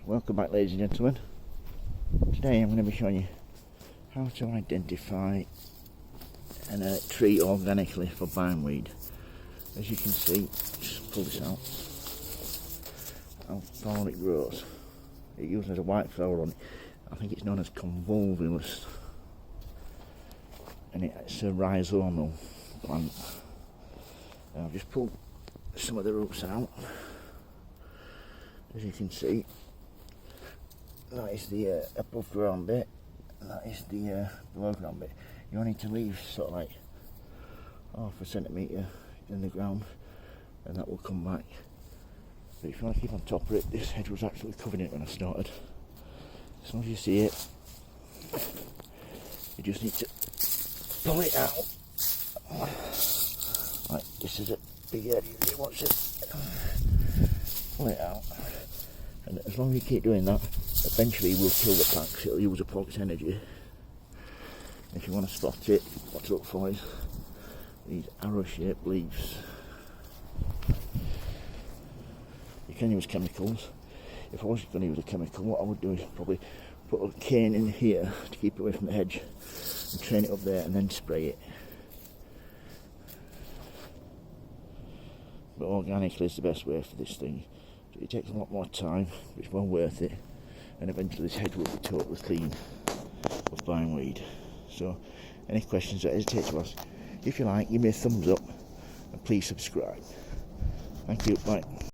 Welcome back, ladies and gentlemen. Today I'm going to be showing you how to identify a tree organically for bindweed. As you can see, just pull this out, how far it grows. It usually has a white flower on it. I think it's known as convolvulus, and it's a rhizomal plant. Now I've just pulled some of the roots out. As you can see, that is the above ground bit, and that is the below ground bit. You only need to leave sort of like half a centimetre in the ground, and that will come back. But if you want to keep on top of it, this hedge was actually covering it when I started. As long as you see it, you just need to pull it out. Like this is a big area you want to pull it out. And as long as you keep doing that, eventually you will kill the plant because it'll use up all its energy. If you want to spot it, what to look for is these arrow-shaped leaves. You can use chemicals. If I was going to use a chemical, what I would do is probably put a cane in here to keep it away from the hedge and train it up there and then spray it. But organically is the best way for this thing. It takes a lot more time, but it's well worth it, and eventually this hedge will be totally clean of bindweed. So any questions, don't hesitate to ask. If you like, give me a thumbs up and please subscribe. Thank you, bye.